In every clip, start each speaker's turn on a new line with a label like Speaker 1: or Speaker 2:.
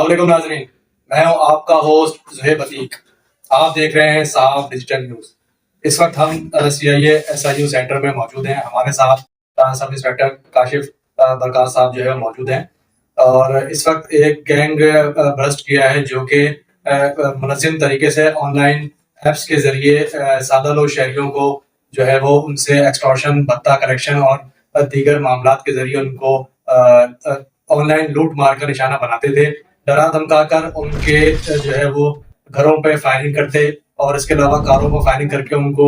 Speaker 1: अस्सलामुअलैकुम नाज़रीन, मैं हूं आपका होस्ट ज़ुहैब अतीक। आप देख रहे हैं साफ डिजिटल न्यूज़। इस वक्त हम CIA SIU सेंटर में मौजूद हैं। हमारे साथ सब इंस्पेक्टर काशिफ बरकात साहब जो है मौजूद हैं और इस वक्त एक गैंग बस्ट किया है जो कि मुनज़्ज़म तरीके से ऑनलाइन ऐप्स के ज़रिए सादा लोग शहरियों को जो है वो उनसे एक्सटॉर्शन, भत्ता कलेक्शन और दीगर मामलात के ज़रिए उनको ऑनलाइन लूट मार का निशाना बनाते थे, डरा धमका कर उनके जो है वो घरों पे फायरिंग करते और इसके अलावा कारों को फायरिंग करके उनको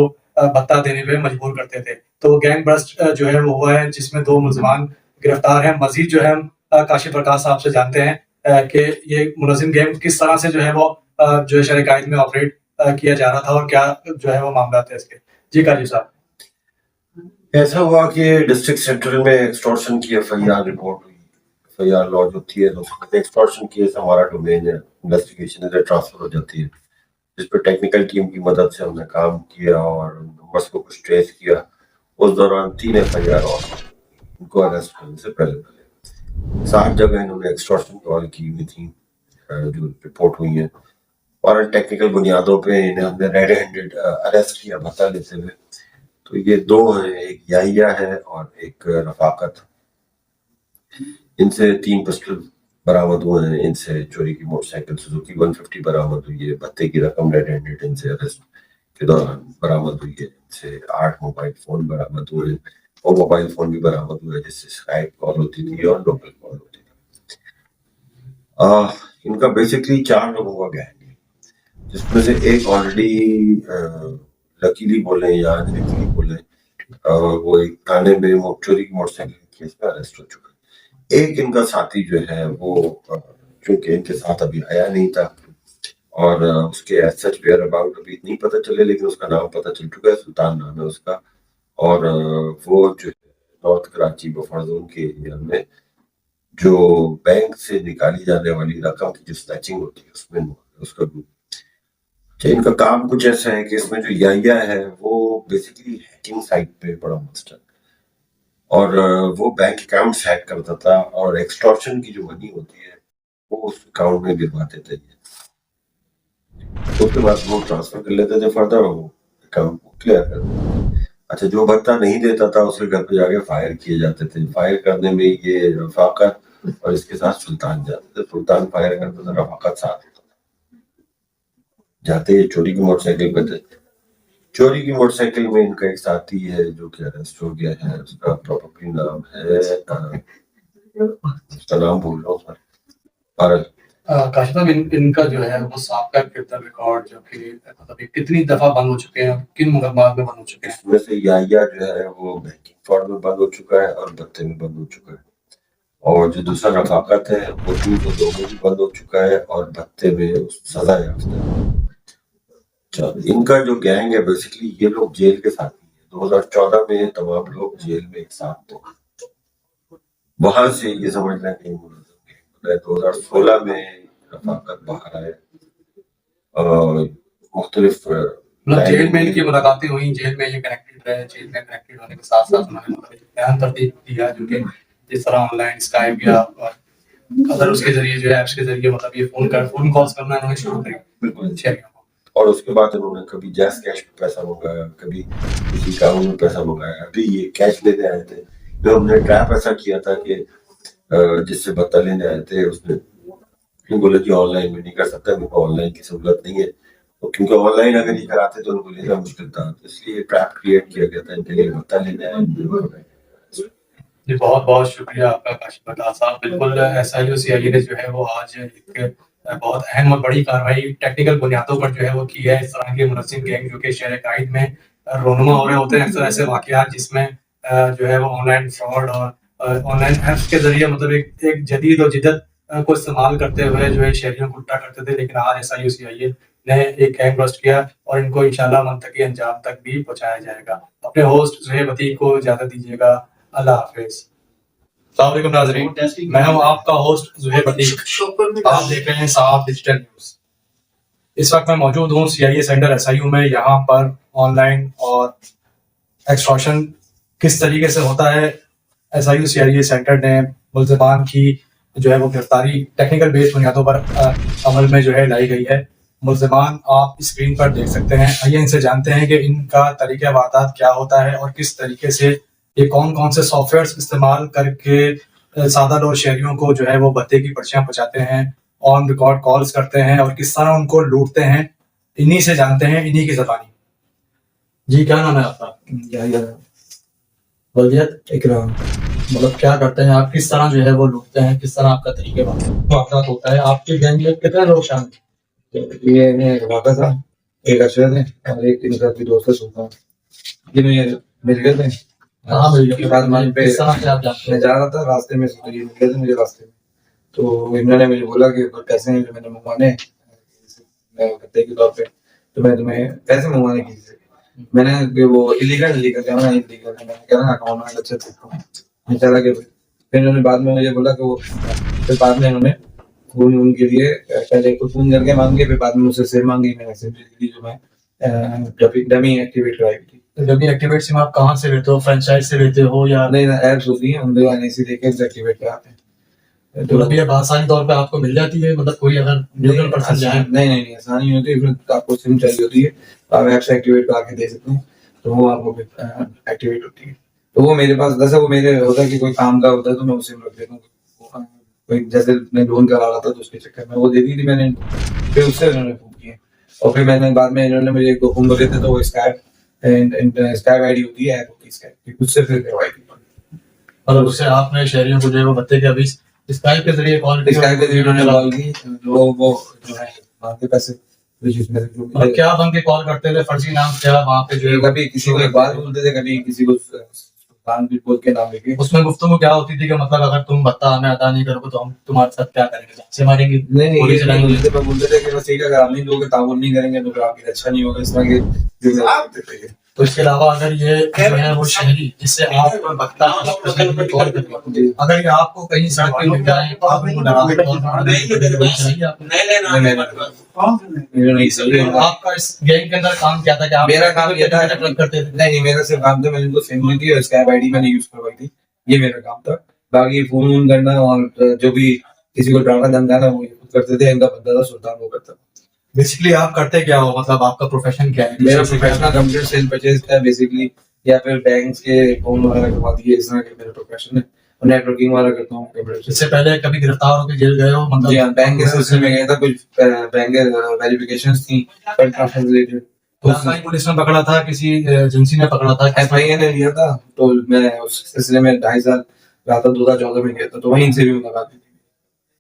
Speaker 1: भत्ता देने पे मजबूर करते थे। तो गैंग बस्ट जो है वो हुआ है जिसमें 2 मुल्ज़िमान गिरफ्तार हैं। मज़ीद जो है हम काशिफ प्रकाश साहब से जानते हैं कि ये मुनज़्ज़म गैंग किस तरह से जो है वो जो है शहर कायद में ऑपरेट किया जा रहा था और क्या जो है वो मामला थे इसके। जी काशिफ साहब।
Speaker 2: ऐसा हुआ कि डिस्ट्रिक्ट सेंटर में एक्सटॉर्शन की एफआईआर रिपोर्ट हुई। एफआईआर लॉन्च होती है तो उसमें एक्सटॉर्शन केस हमारा डोमेन है, इन्वेस्टिगेशन इधर ट्रांसफर हो जाती है, जिस पर टेक्निकल टीम की मदद से हमने काम किया और नंबर्स को कुछ ट्रेस किया। उस दौरान 3 एफआईआर और उनको अरेस्ट करने से पहले 7 जगह इन्होंने एक्सटॉर्शन कॉल की हुई थी जो रिपोर्ट हुई है और टेक्निकल बुनियादों पे इन्हें हमने रेड हैंडेड अरेस्ट किया भत्ता लेते हुए। तो ये 2 हैं, एक याहिया है और एक रफाकत। इनसे 3 पिस्टल बरामद हुए हैं, इनसे चोरी की मोटरसाइकिल सुजुकी 150 बरामद हुई है, भत्ते की रकम रेड हैंडेड इनसे अरेस्ट के दौरान बरामद हुई है। इनसे 8 मोबाइल फोन बरामद हुए हैं और मोबाइल फोन भी बरामद हुए जिससे स्काइप कॉल होती थी और लोकल कॉल होती थी। इनका बेसिकली 4 लोगों का गैंग है, जिसमें से एक ऑलरेडी लकीली बोले या अनलकीली बोले वो एक थाने में चोरी की मोटरसाइकिल केस में अरेस्ट हो चुका है। एक इनका साथी जो है वो चूंकि इनके साथ अभी आया नहीं था और उसके सच वेयर अबाउट अभी नहीं पता चले, लेकिन उसका नाम पता चल चुका है, सुल्तान नाम है उसका। और वो जो है नॉर्थ कराची बफर जोन के एरिया में जो बैंक से निकाली जाने वाली रकम की जो स्नैचिंग होती है उसमें उसका ग्रुप। इनका काम कुछ ऐसा है कि इसमें जो याहिया है वो बेसिकली हैकिंग साइट पे बड़ा मस्त है और वो बैंक अकाउंट्स हैक करता था और एक्सटॉर्शन की जो मनी होती है वो उस अकाउंट में गिरवा देते थे। तो उसके बाद वो ट्रांसफर कर लेते थे फर्दर, वो अकाउंट को क्लियर कर देते। अच्छा, जो भत्ता नहीं देता था उसके घर पे जाके फायर किए जाते थे। फायर करने में ये रफाकत और इसके साथ सुल्तान जाते थे। सुल्तान फायर करता था, रफाकत साथ जाते ही चोरी की मोटरसाइकिल पे थे। चोरी की मोटरसाइकिल में इनका एक साथी है जो कि अरेस्ट हो गया है। उसका प्रॉपर्टी नाम है उसका नाम भूल रहा हूँ सर, पारल।
Speaker 1: काशिफ साहब इनका जो है वो साबका क्रिमिनल रिकॉर्ड जो कि मतलब कितनी दफा बंद हो चुके हैं, किन मुकदमात में बंद हो चुके हैं?
Speaker 2: इसमें से याहिया जो है वो बैंकिंग फ्रॉड में बंद हो चुका है और भत्ते में बंद हो चुका है, और जो दूसरा रफाकत है वो 302 में भी बंद हो चुका है और भत्ते में सजा याफ्ता है। इनका जो गैंग है बेसिकली ये लोग जेल के साथ ही है। 2014 में तमाम लोग जेल में एक साथ थे, वहां से ये समझ लें कि 2016 में रफाकत बाहर आए और मुख्तलिफ
Speaker 1: जेल में इनकी मुलाकातें हुई, जेल में ये कनेक्टेड रहे। जेल में कनेक्टेड होने के साथ साथ उन्होंने बयान तरतीब दिया जो कि जिस तरह ऑनलाइन स्काइप या अदर उसके जरिए जो ऐप्स के जरिए मतलब ये फोन कॉल्स करना इन्होंने शुरू करी बिल्कुल शहरियों को।
Speaker 2: और उसके बाद इन्होंने कभी जैस कैश में पैसा मंगाया, कभी किसी अकाउंट में पैसा मंगाया। अभी ये कैश लेने आए थे तो हमने ट्रैप ऐसा किया था कि जिससे भत्ता लेने आए थे उसने बोला कि ऑनलाइन में नहीं कर सकता, मेरे को ऑनलाइन की सहूलत नहीं है। तो क्योंकि ऑनलाइन अगर ये कराते तो उनको लेना मुश्किल था, तो इसलिए ट्रैप क्रिएट किया गया था इनके लिए भत्ता लेने आए।
Speaker 1: जी बहुत बहुत शुक्रिया आपका काशिफ प्रकाश साहब। बिल्कुल SIU CIA ने जो है वो आज एक बहुत अहम और बड़ी कार्रवाई टेक्निकल बुनियादों पर जो है वो की है। इस तरह के मुनज़्ज़म गैंग जो कि शहर कायद में रोनुमा हो रहे होते हैं, अक्सर ऐसे वाक़यात जिसमें जो है वो ऑनलाइन फ्रॉड और ऑनलाइन ऐप्स के जरिए मतलब एक जदीद और जिद्दत को इस्तेमाल करते हुए जो है शहरियों को लुटा करते थे। लेकिन आज SIU CIA ने एक गैंग बस्ट किया और इनको इंशाल्लाह मंतकी अंजाम तक भी पहुंचाया जाएगा। अपने होस्ट ज़ुहैब अतीक को इजाज़त दीजिएगा। अल्लाह हाफिज़। अस्सलाम वालेकुम नाज़रीन, मैं हूं आपका होस्ट ज़ुहैब अतीक। आप देख रहे हैं साफ डिजिटल न्यूज़। इस वक्त मैं मौजूद हूं CIA सेंटर SIU में। यहाँ पर ऑनलाइन और एक्सटॉर्शन किस तरीके से होता है, SIU CIA सेंटर ने मुल्ज़िमान की जो है वो गिरफ्तारी टेक्निकल बेस बुनियादों पर अमल में जो है लाई गई है। मुल्ज़िमान आप स्क्रीन पर देख सकते हैं। आइए इनसे जानते हैं कि इनका तरीक़ा वारदात क्या होता है और किस तरीके से ये कौन-कौन से सॉफ्टवेयर्स इस्तेमाल करके सादा लोग शहरियों को जो है वो भत्ते की पर्चियाँ पहुँचाते हैं, ऑन रिकॉर्ड कॉल्स करते हैं और किस तरह उनको लूटते हैं। इन्हीं से जानते हैं, इन्हीं की ज़बानी। जी, क्या नाम है आपका?
Speaker 3: या
Speaker 1: वलीयत।
Speaker 3: इकराम।
Speaker 1: मतलब क्या करते हैं आप? किस तरह जो है वो लूटते हैं? किस तरह आपका तरीक़े वारदात होता है? आपके गैंग में कितने लोग शामिल हैं?
Speaker 3: तो ये मैं वाक़ा था, एक अशरफ है और एक इनका भी दोस्त है सुल्तान। ये मिल गए थे।
Speaker 1: कहाँ मिल गए?
Speaker 3: उसके बाद मान पे
Speaker 1: किस तरह से आप जानते
Speaker 3: मैं
Speaker 1: हैं?
Speaker 3: जा रहा था रास्ते में से, तो ये मिल गए थे मुझे रास्ते में। तो इन्होंने मुझे बोला कि पैसे हैं जो मैंने मंगवाने हैं भत्ते के तौर पे, तो मैं तुम्हें पैसे मंगवाने के लिए मैंने कि वो इलीगल क्या ना इलीगल है, मैंने कहा ना अकाउंट में अच्छे से मैं चला गया। फिर इन्होंने बाद में मुझे बोला कि वो फिर बाद में इन्होंने फ़ोन उनके लिए पहले तो फ़ोन करके माँगे, फिर बाद में मुझसे सिम माँगी, मैंने सिम दे दी जो मैं डमी एक्टिवेट कराई थी।
Speaker 1: तो जब ये एक्टिवेट सिम आप कहाँ से लेते हो? फ्रेंचाइज़ से लेते हो या
Speaker 3: नहीं ना ऐप्स होती हैं, उनके एनआईसी देके एक्टिवेट कराते हैं।
Speaker 1: तो मतलब ये आसानी तौर पे आपको मिल जाती है? मतलब कोई अगर न्यूट्रल पर्सन जाए
Speaker 3: नहीं आसानी नहीं होती, इसमें आपको सिम चाहिए होती है, आप ऐप से एक्टिवेट करा के दे सकते हैं, तो वो आपको एक्टिवेट होती है। तो वो मेरे पास जैसे वो मेरे होता है कि कोई काम का होता है तो मैं उसे रख देता हूँ। कोई जैसे मैं लोन करा रहा था तो उसके चक्कर में वो दे दी थी मैंने, फिर उससे उन्होंने फ़ोन किया और फिर मैंने बाद में इन्होंने मुझे एक 2 फ़ोन करे थे, तो वो स्कैब आईडी होती है ऐप की स्कैब, उससे फिर करवाई थी।
Speaker 1: मतलब उससे आपने शहरियों को जो है वो भत्ते के अभी स्काइप के ज़रिए कॉल की
Speaker 3: स्कैब के ज़रिए उन्होंने कॉल की, वो जो है माँगे पैसे,
Speaker 1: मतलब क्या बन के कॉल करते थे? फर्जी नाम क्या वहाँ पे जो है
Speaker 3: कभी किसी को इकबाल बोलते थे, कभी किसी को सुल्तान भी बोल के नाम लेके।
Speaker 1: उसमें गुफ्तगू क्या होती थी कि मतलब अगर तुम भत्ता हमें अदा नहीं करोगे तो हम तुम्हारे साथ क्या करेंगे? जान से मारेंगे?
Speaker 3: नहीं
Speaker 1: गोली
Speaker 3: ये नहीं
Speaker 1: चलाएंगे?
Speaker 3: बोलते थे कि बस ठीक है, अगर आप नहीं दोगे, ताउन नहीं करेंगे तो फिर आपके लिए अच्छा नहीं होगा, इस तरह के जो
Speaker 1: तो इसके अलावा अगर ये जो है वो शहरी जिससे आप भत्ता कॉल करेंगे, अगर ये आपको कहीं सड़क पे मिल जाए तो आप उनको डरा के कॉल चाहिए आपको? आपका इस गैंग के अंदर काम क्या था कि आप
Speaker 3: मेरा काम ये था
Speaker 1: करते थे?
Speaker 3: नहीं मेरा सिर्फ काम था, मैंने उनको सिम दी थी और स्कैब आईडी मैंने यूज करवाई थी, ये मेरा काम था। बाकी फोन वोन करना और जो भी किसी को डराना धमकाना वो ये खुद करते थे, इनका बंदा था सुल्तान वो करता था।
Speaker 1: बेसिकली आप करते क्या हो? मतलब आपका प्रोफेशन क्या है?
Speaker 3: मेरा प्रोफेशनल कंप्यूटर सेल परचेज का बेसिकली, या फिर बैंक्स के फोन वगैरह करवा दिए, इस तरह के मेरा प्रोफेशन है और नेटवर्किंग वाला करता हूँ कंप्यूटर से।
Speaker 1: इससे पहले कभी गिरफ्तार होकर जेल गए हो? मतलब
Speaker 3: जी हाँ, बैंक के सिलसिले में गया था, कुछ बैंक वेरिफिकेशंस थी ट्रांसफर रिलेटेड,
Speaker 1: तो आपका पुलिस ने पकड़ा था, किसी एजेंसी ने पकड़ा था?
Speaker 3: एफआईए ने लिया था, तो मैं उस सिलसिले में 2.5 साल रहा था, 2014 में गया था, तो वहीं से भी मुलाकात हुई थी।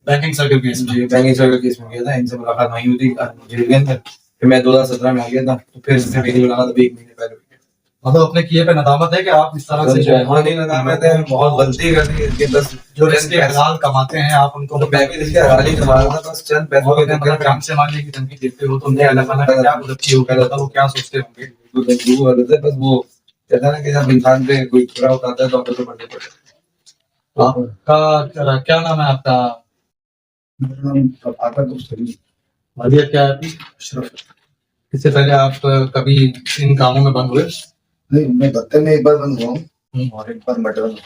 Speaker 1: बैंकिंग सर्कल केस में?
Speaker 3: जी बैंकिंग सर्कल केस में गया था, इनसे मुलाकात वहीं हुई थी जेल के अंदर। फिर मैं 2017 में आ गया था, तो फिर इससे मेरी मुलाकात अभी 1 महीने पहले हुई है।
Speaker 1: मतलब अपने किए पे नदामत है कि आप इस तरह से जो है
Speaker 3: बहुत ही नदामत है, बहुत गलती कर दी इसके, बस
Speaker 1: जो रिश्ते हलाल कमाते हैं आप उनको
Speaker 3: तो मैं भी इसके हलाल ही कमा रहा था, बस चंद पैसों के चक्कर में
Speaker 1: जान से मारने की धमकी देते हो तो उन्हें अलग अलग क्या गुजरती हो, क्या वो क्या सोचते होंगे?
Speaker 3: वो गलत है, बस वो कहता है ना कि जब इंसान पे कोई बुरा उठाता है तो आपको तो मरने पड़ता है।
Speaker 1: आपका क्या नाम है आपका?
Speaker 3: मेरा नाम प्रभाकर कुलकर्णी।
Speaker 1: वलीयत क्या है आपकी?
Speaker 3: अशरफ।
Speaker 1: इससे पहले आप कभी इन कामों में बंद हुए?
Speaker 3: नहीं, मैं भत्ते में एक बार बंद हुआ हूँ और एक बार मर्डर में।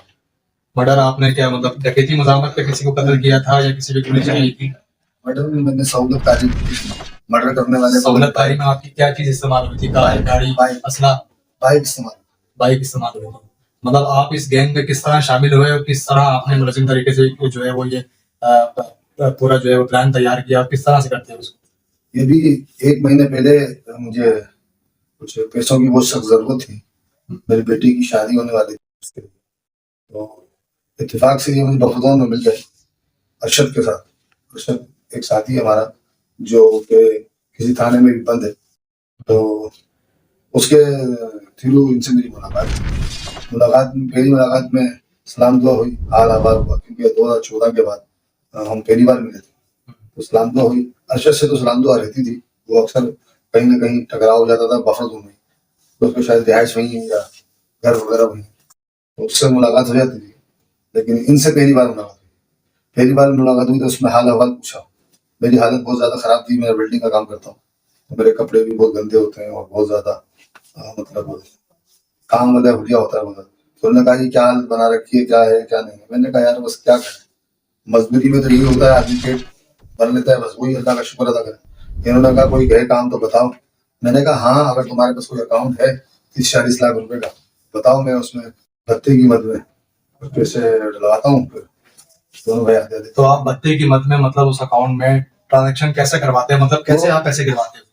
Speaker 1: मर्डर आपने क्या मतलब डकैती मजामत पे किसी को कत्ल किया था या किसी पे गोली चलाई थी?
Speaker 3: मर्डर में मैंने सहूलतकारी की थी। मर्डर करने वाले
Speaker 1: सहूलतकारी में आपकी क्या चीज इस्तेमाल हुई थी? कार, गाड़ी, असला?
Speaker 3: बाइक इस्तेमाल।
Speaker 1: बाइक इस्तेमाल हुई थी। मतलब आप इस गैंग में किस तरह शामिल हुए और किस तरह आपने मुलजिम तरीके से जो है वो ये पूरा जो है वो प्लान तैयार किया और किस तरह से करते हैं उसको?
Speaker 3: ये भी 1 महीने पहले मुझे कुछ पैसों की बहुत सख्त जरूरत थी, मेरी बेटी की शादी होने वाली थी उसके लिए, तो इत्तेफाक से ये मुझे बखूबा में मिल गए अरशद के साथ। अरशद एक साथी है हमारा जो कि किसी थाने में भी बंद है, तो उसके थ्रू इनसे मेरी पहली मुलाकात में सलाम दुआ हुई, हाल अहवाल हुआ, क्योंकि 2014 के बाद हम पहली बार मिले थे, तो सलाम दुआ हुई। अरशद से तो सलाम दुआ रहती थी, वो अक्सर कहीं ना कहीं टकराव हो जाता था बफरदून में, तो उसको शायद रिहाइश वहीं है या घर वगैरह वहीं, तो उससे मुलाकात हो जाती थी। लेकिन इनसे पहली बार मुलाकात हुई तो उसमें हाल अहवाल पूछा। मेरी हालत बहुत ज़्यादा ख़राब थी, मैं वेल्डिंग का काम करता हूँ, तो मेरे कपड़े भी बहुत गंदे होते हैं और बहुत ज़्यादा मतलब काम हुलिया होता है मतलब। तो उन्होंने कहा कि क्या हालत बना रखी है, क्या है क्या नहीं है। मैंने कहा यार बस क्या करें, मजबूरी में तो यही होता है, आदमी पेट भर लेता है, बस वही अल्लाह का शुक्र अदा करें। इन्होंने कहा कोई गए काम तो बताओ। मैंने कहा हाँ, अगर तुम्हारे पास कोई अकाउंट है 30-40 लाख रुपए का, बताओ, मैं उसमें भत्ते की मद में कुछ पैसे डलवाता हूँ, फिर दोनों भाई आते
Speaker 1: तो आप भत्ते की मद में मतलब उस अकाउंट में ट्रांजैक्शन कैसे करवाते हैं, मतलब कैसे आप पैसे गिरवाते हैं?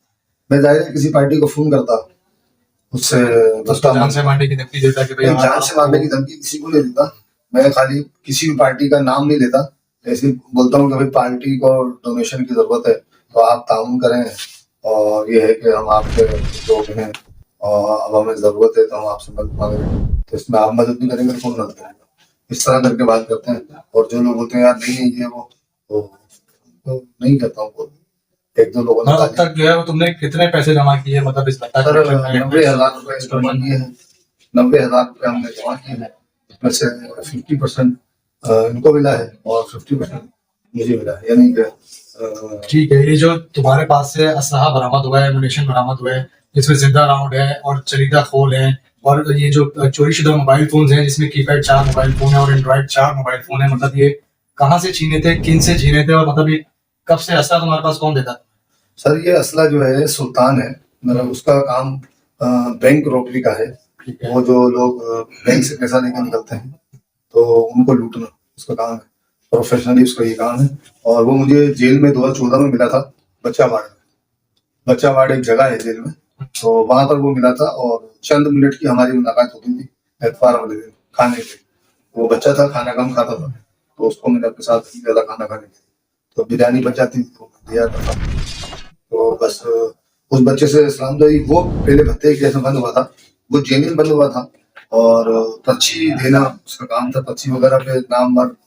Speaker 3: मैं जाहिर है किसी पार्टी को फोन करता, उससे
Speaker 1: उसको जान से मारने की धमकी देता कि भाई
Speaker 3: नहीं, जान से मारने की धमकी किसी को नहीं देता। मैं खाली किसी भी पार्टी का नाम नहीं लेता, ऐसे ही बोलता हूँ कि भाई पार्टी को डोनेशन की जरूरत है तो आप ताउन करें, और ये है कि हम आपके लोग हैं और अब हमें जरूरत है तो हम आपसे मदद मांग रहे हैं, तो इसमें आप मदद नहीं करेंगे तो कौन मदद करेगा, इस तरह करके बात करते हैं। और जो लोग होते हैं यार नहीं है ये वो, तो नहीं कहता हूँ। एक दो लोगों ने
Speaker 1: अब तक जो है वो तुमने कितने पैसे जमा किए, मतलब इस भत्ता
Speaker 3: सर 90,000 रुपए जमा किए हैं, 90,000 रुपए हमने जमा किए हैं, इसमें से 50% इनको मिला है और 50% मुझे मिला है, यानी कि
Speaker 1: ठीक है। ये जो तुम्हारे पास से असलहा बरामद हुआ है, एमुनेशन बरामद हुआ है, जिसमें जिंदा राउंड है और चलीदा खोल है, और ये जो चोरी शुदा मोबाइल फोन हैं जिसमें कीपैड 4 मोबाइल फोन है और एंड्रॉइड 4 मोबाइल फोन है, मतलब ये कहाँ से छीने थे, किन से छीने थे, और मतलब ये कब से असला तुम्हारे पास कौन देता था?
Speaker 3: सर ये असला जो है सुल्तान है, मतलब उसका काम बैंक रॉबरी का है।
Speaker 1: ठीक है।
Speaker 3: वो जो लोग बैंक से पैसा लेकर निकलते हैं तो उनको लूटना उसका काम है, प्रोफेशनली उसका ये काम है। और वो मुझे जेल में 2014 में मिला था, बच्चावाड़ में। बच्चावाड़ एक जगह है जेल में, तो वहां पर वो मिला था और चंद मिनट की हमारी मुलाकात होती थी एतवार वाले दिन खाने के। वो बच्चा था, खाना कम खाता था, तो उसको मैंने अपने साथ ज्यादा खाना खाने के लिए, तो बिरयानी बच जाती थी तो दिया था। तो बस उस बच्चे से सलामदरी, वो पहले भत्ते के जैसे बंद हुआ था, वो जेन्युइन बंद हुआ था, और पर्ची देना उसका काम था, पर्ची वगैरह पे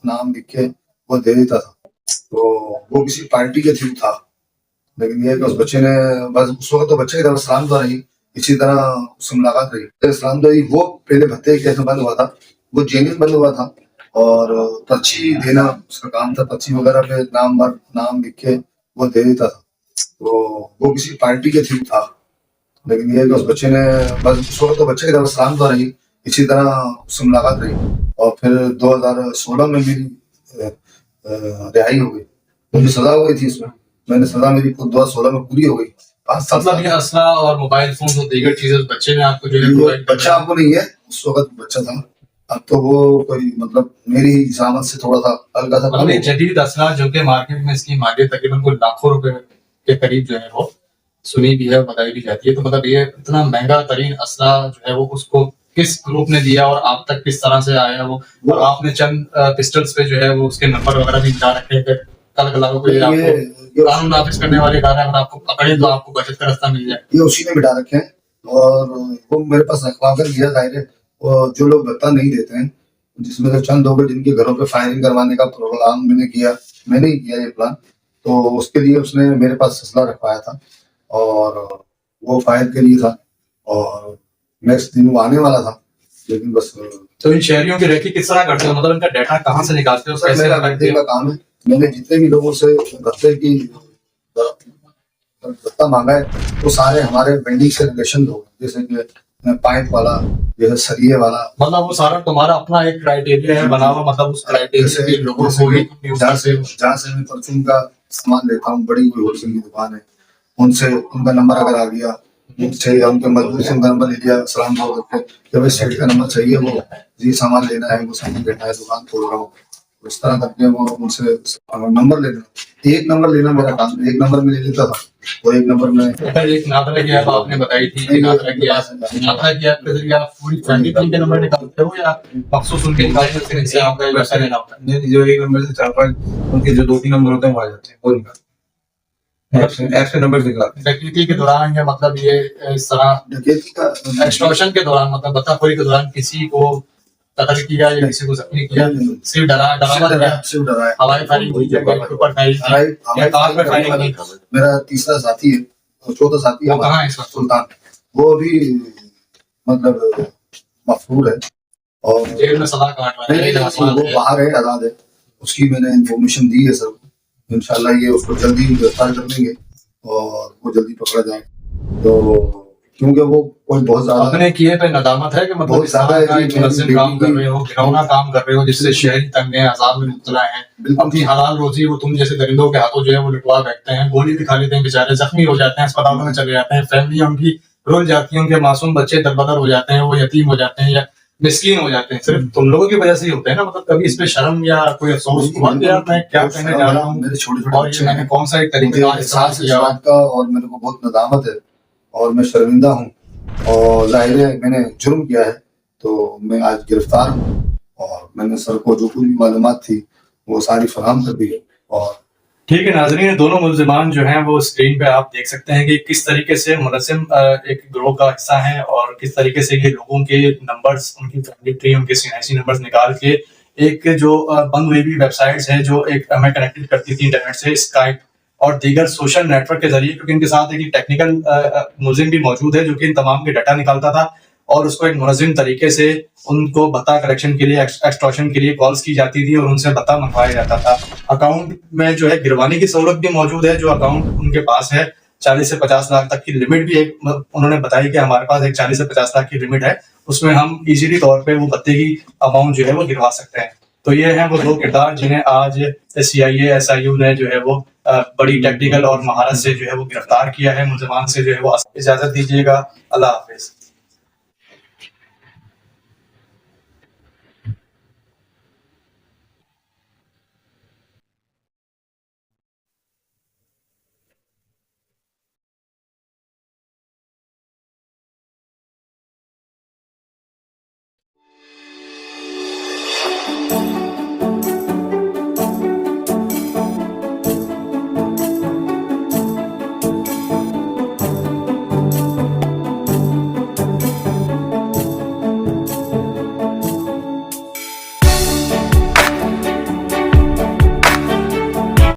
Speaker 3: नाम लिख के वो दे देता था। तो वो किसी पार्टी के थ्रू था, लेकिन ये है कि उस बच्चे ने बस उस वक्त तो बच्चे की तरफ सलाम तो रही, इसी तरह उससे मुलाकात रही सलामदरी। वो पहले भत्ते के जैसे बंद हुआ था, वो जेन्युइन बंद हुआ था, और पर्ची देना उसका काम था, पर्ची वगैरह पे नाम लिख के वो दे देता था। तो वो किसी पार्टी के थ्रू था, लेकिन ये है कि उस बच्चे ने बस उस वक्त तो बच्चे की तरफ सलाम तो रही, इसी तरह उससे मुलाकात रही। और फिर 2016 में मेरी रिहाई हो गई, मुझे सजा हो गई थी इसमें, मैंने सजा मेरी 2016 में पूरी हो गई, 5
Speaker 1: मतलब ये असला और मोबाइल फोन और दीगर चीजें उस बच्चे ने आपको जो है
Speaker 3: साल।
Speaker 1: प्रोवाइड
Speaker 3: बच्चा आपको नहीं है, उस वक्त बच्चा था, अब तो वो कोई मतलब मेरी जमानत से थोड़ा सा हल्का सा
Speaker 1: मतलब ये जदीद असला जो कि मार्केट में इसकी मार्केट तकरीबन कोई लाखों रुपए के करीब जो है वो सुनी भी है और बताई भी जाती है। तो मतलब ये इतना महंगा तरीन असला जो है वो उसको किस ग्रुप ने दिया और आप तक किस तरह से आया वो, और आपने चंद पिस्टल्स पे जो है वो उसके नंबर वगैरह भी बता रखे हैं, कल कल को ये आपको कानून नाफिज करने वाले इदारे अगर आपको पकड़े तो आपको बचत का रास्ता मिल जाए।
Speaker 3: ये उसी ने बिठा रखे हैं, और वो मेरे पास रखवा कर गया, जाहिर है और जो लोग भत्ता नहीं देते हैं, जिसमें से चंद लोग जिनके घरों पे फायरिंग करवाने का प्रोग्राम मैंने किया, मैंने ही किया ये प्लान, तो उसके लिए उसने मेरे पास असला रखवाया था, और वो फायर के लिए था, और नेक्स्ट दिन वो आने वाला था, लेकिन बस
Speaker 1: तो इन शहरियों की रेकी किस तरह करते हो, मतलब इनका डाटा कहाँ से निकालते हो,
Speaker 3: सर
Speaker 1: कैसे
Speaker 3: मेरा
Speaker 1: निकालते
Speaker 3: भत्ते
Speaker 1: हो?
Speaker 3: का काम है। मैंने जितने भी लोगों से भत्ते की भत्ता मांगा है वो सारे हमारे वेंडिंग से रिलेशन लोग हैं, जैसे कि पाइप वाला, जैसे सरिये वाला,
Speaker 1: मतलब वो सारा तुम्हारा अपना एक क्राइटेरिया है बना हुआ, मतलब उस क्राइटेरिया के लोगों को ही तुम यूज
Speaker 3: जहाँ
Speaker 1: करते हो।
Speaker 3: से मैं परफ्यूम का सामान लेता हूँ, बड़ी कोई होलसेल की दुकान है, उनसे उनका नंबर अगर आ गया, उनसे उनके मजदूर से उनका नंबर ले लिया, सलाम बोल करके कि भाई सेठ का नंबर चाहिए, वो ये सामान लेना है, वो सामान लेना है, दुकान खोल रहा हूँ, इस तरह करके वो उनसे नंबर लेना, एक नंबर लेना मेरा काम, एक नंबर में ले लेता था, वो एक नंबर में
Speaker 1: एक नादरा की ऐप आपने बताई थी कि नादरा की ऐप के जरिए आप पूरी फैमिली के नंबर निकालते हो या मखसूस उनके निकालते हो, जिनसे आपका पैसा लेना होता है?
Speaker 4: नहीं, जो एक नंबर से 4-5 उनके जो 2-3 नंबर होते हैं वो आ जाते हैं, वो निकाल ऐप से नंबर निकालते हैं।
Speaker 1: डकैती के दौरान या मतलब ये इस तरह
Speaker 3: डकैती का
Speaker 1: एक्सटॉर्शन के दौरान, मतलब बत्ताखोरी के दौरान किसी को कत्ल किया या किसी को जख्मी किया, सिर्फ डरावा दिया,
Speaker 3: सिर्फ डरा है।
Speaker 1: हवाई फायरिंग की, ऊपर फायरिंग की, या कार पे फायरिंग की?
Speaker 3: मेरा तीसरा साथी है और चौथा साथी
Speaker 1: वो कहाँ है इस वक्त?
Speaker 3: सुल्तान, वो अभी मतलब मफरूर है और
Speaker 1: जेल में सदा काट रहा
Speaker 3: नहीं,
Speaker 1: है।
Speaker 3: वो बाहर है, आजाद है, उसकी मैंने इन्फॉर्मेशन दी है सर, इंशाल्लाह ये उसको जल्दी गिरफ्तार कर लेंगे और वो जल्दी पकड़ा जाए। तो क्योंकि वो कोई बहुत ज्यादा
Speaker 1: अपने किए पे नदामत है कि मतलब
Speaker 3: बहुत
Speaker 1: इस तरह
Speaker 3: ज्यादा
Speaker 1: का एक मुनज़्ज़म काम कर रहे हो, घिनौना काम कर रहे हो, जिससे शहरी तंग हैं, अज़ाब में मुब्तला हैं,
Speaker 3: बिल्कुल
Speaker 1: अपनी हलाल रोजी वो तुम जैसे दरिंदों के हाथों जो है वो लुटवा बैठते हैं, गोली भी खा लेते हैं बेचारे, जख्मी हो जाते हैं, अस्पतालों में चले जाते हैं, फैमिलियां उनकी रुल जाती हैं, उनके मासूम बच्चे दरबदर हो जाते हैं, वो यतीम हो जाते हैं या मिस्कीन हो जाते हैं। सिर्फ तुम लोगों की वजह से ही होते हैं ना, मतलब कभी इस पे शर्म या कोई अफसोस हुआ कि यार मैं क्या कहने जा रहा हूँ
Speaker 3: मेरे छोटे छोटे
Speaker 1: और ये
Speaker 3: बच्चे
Speaker 1: मैंने
Speaker 3: हैं,
Speaker 1: कौन सा एक
Speaker 3: मुझे
Speaker 1: तरीका
Speaker 3: एहसास है इस बात का और मेरे को बहुत नदामत है और मैं शर्मिंदा हूँ और जाहिर है मैंने जुर्म किया है, तो मैं आज गिरफ्तार हूँ और मैंने सर को जो पूरी मालूमात थी वो सारी फराहम कर दी है। और
Speaker 1: ठीक है नाज़रीन, दोनों मुल्ज़िमान जो हैं वो स्क्रीन पे आप देख सकते हैं कि किस तरीके से मुनज़्ज़म एक गिरोह का हिस्सा हैं और किस तरीके से ये लोगों के नंबर्स, उनकी फैमिली ट्री, उनके सीआईसी नंबर्स निकाल के एक जो बंद हुई भी वेबसाइट्स है जो एक हमें कनेक्टेड करती थी इंटरनेट से, स्काइप और दीगर सोशल नेटवर्क के जरिए, क्योंकि इनके साथ एक टेक्निकल मुलजिम भी मौजूद है जो कि इन तमाम के डाटा निकालता था और उसको एक मुनज़्ज़म तरीके से उनको बता कलेक्शन के लिए, एक्सटॉर्शन के लिए कॉल्स की जाती थी और उनसे बता मंगवाया जाता था। अकाउंट में जो है गिरवाने की सहूलत भी मौजूद है, जो अकाउंट उनके पास है 40 से 50 लाख तक की लिमिट भी एक उन्होंने बताई कि हमारे पास एक 40 से 50 लाख की लिमिट है, उसमें हम इजीली तौर पे वो भत्ते की अमाउंट जो है वो गिरवा सकते हैं। तो ये हैं वो दो किरदार जिन्हें आज CIA SIU ने जो है वो बड़ी टेक्निकल और महारत से जो है वो गिरफ्तार किया है। मुल्ज़िमान से जो है वो इजाजत दीजिएगा। अल्लाह हाफिज।